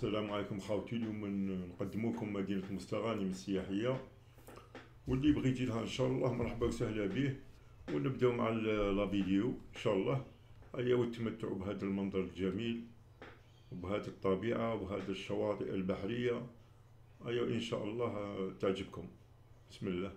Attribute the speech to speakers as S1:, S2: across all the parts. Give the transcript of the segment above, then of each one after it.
S1: السلام عليكم خاوتي. اليوم نقدم لكم مدينة مستغانم السياحية، واللي يبغي يجي لها ان شاء الله مرحبا وسهلا به. ونبداو مع لا فيديو ان شاء الله. هيا والتمتع بهذا المنظر الجميل وبهذه الطبيعة وبهذه الشواطئ البحرية. هيا ان شاء الله تعجبكم. بسم الله.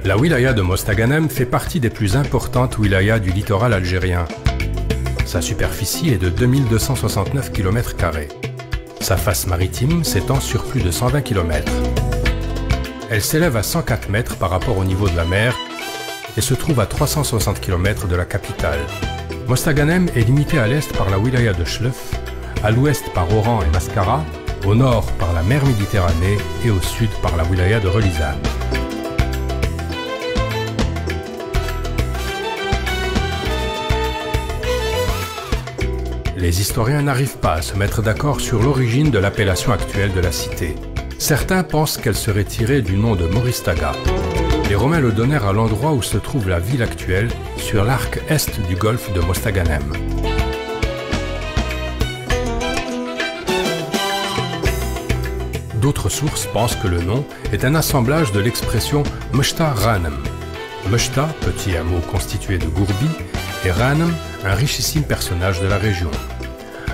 S2: La wilaya de Mostaganem fait partie des plus importantes wilayas du littoral algérien. Sa superficie est de 2269 km². Sa face maritime s'étend sur plus de 120 km. Elle s'élève à 104 mètres par rapport au niveau de la mer et se trouve à 360 km de la capitale. Mostaganem est limitée à l'est par la wilaya de Chlef, à l'ouest par Oran et Mascara, au nord par la mer Méditerranée et au sud par la wilaya de Relizane. Les historiens n'arrivent pas à se mettre d'accord sur l'origine de l'appellation actuelle de la cité. Certains pensent qu'elle serait tirée du nom de Moristaga. Les Romains le donnèrent à l'endroit où se trouve la ville actuelle, sur l'arc est du golfe de Mostaganem. D'autres sources pensent que le nom est un assemblage de l'expression Meshta Ghanem. Meshta, petit hameau constitué de Gourbi, et Ghanem, un richissime personnage de la région.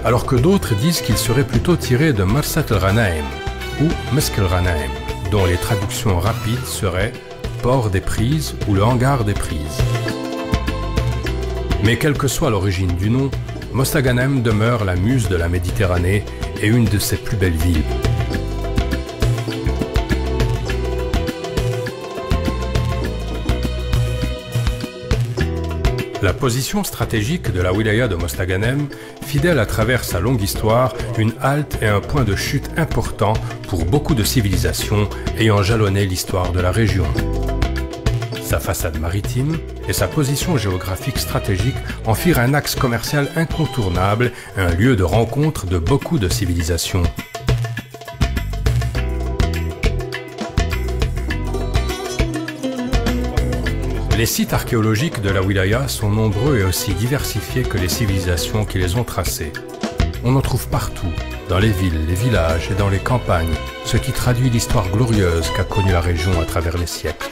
S2: Alors que d'autres disent qu'il serait plutôt tiré de Marsat el-Ghanaim ou Mesk el-Ghanaim, dont les traductions rapides seraient port des prises ou le hangar des prises. Mais quelle que soit l'origine du nom, Mostaganem demeure la muse de la Méditerranée et une de ses plus belles villes. La position stratégique de la wilaya de Mostaganem, fidèle à travers sa longue histoire, une halte et un point de chute important pour beaucoup de civilisations ayant jalonné l'histoire de la région. Sa façade maritime et sa position géographique stratégique en firent un axe commercial incontournable, un lieu de rencontre de beaucoup de civilisations. Les sites archéologiques de la wilaya sont nombreux et aussi diversifiés que les civilisations qui les ont tracés. On en trouve partout, dans les villes, les villages et dans les campagnes, ce qui traduit l'histoire glorieuse qu'a connue la région à travers les siècles.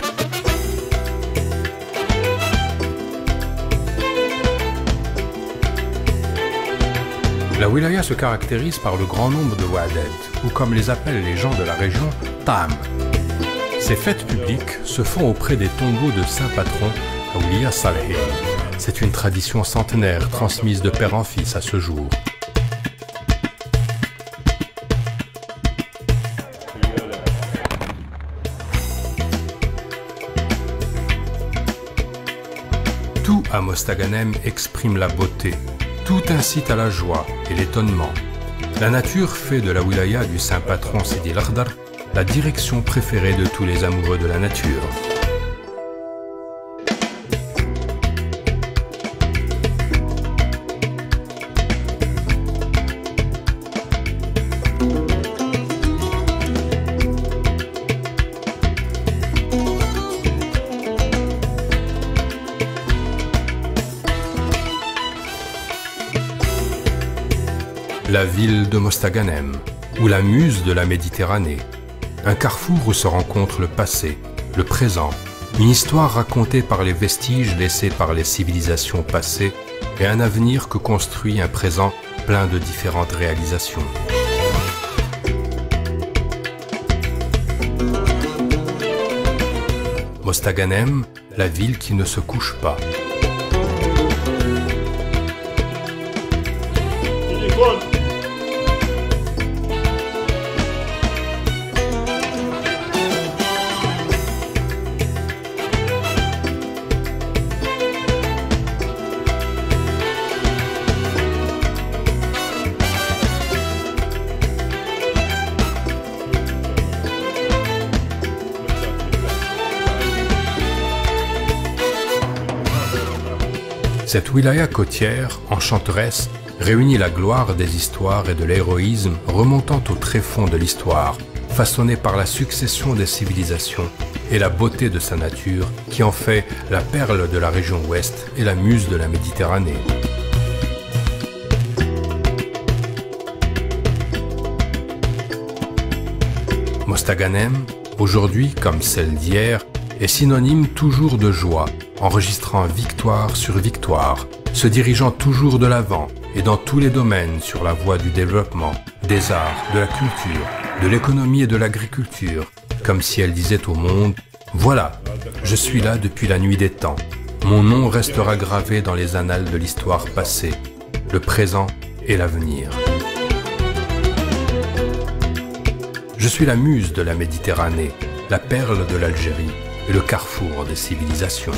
S2: La wilaya se caractérise par le grand nombre de wa'adet, ou comme les appellent les gens de la région, tam. Ces fêtes publiques se font auprès des tombeaux de saint patron Awliya Salihin. C'est une tradition centenaire transmise de père en fils à ce jour. Tout à Mostaganem exprime la beauté. Tout incite à la joie et l'étonnement. La nature fait de la wilaya du saint patron Sidi el-Akhdar la direction préférée de tous les amoureux de la nature. La ville de Mostaganem, ou la muse de la Méditerranée. Un carrefour où se rencontrent le passé, le présent, une histoire racontée par les vestiges laissés par les civilisations passées et un avenir que construit un présent plein de différentes réalisations. Mostaganem, la ville qui ne se couche pas. Cette wilaya côtière, enchanteresse, réunit la gloire des histoires et de l'héroïsme remontant au tréfonds de l'histoire, façonné par la succession des civilisations et la beauté de sa nature qui en fait la perle de la région ouest et la muse de la Méditerranée. Mostaganem, aujourd'hui comme celle d'hier, est synonyme toujours de joie, enregistrant victoire sur victoire, se dirigeant toujours de l'avant et dans tous les domaines sur la voie du développement, des arts, de la culture, de l'économie et de l'agriculture, comme si elle disait au monde « Voilà, je suis là depuis la nuit des temps. Mon nom restera gravé dans les annales de l'histoire passée, le présent et l'avenir. » Je suis la muse de la Méditerranée, la perle de l'Algérie et le carrefour des civilisations.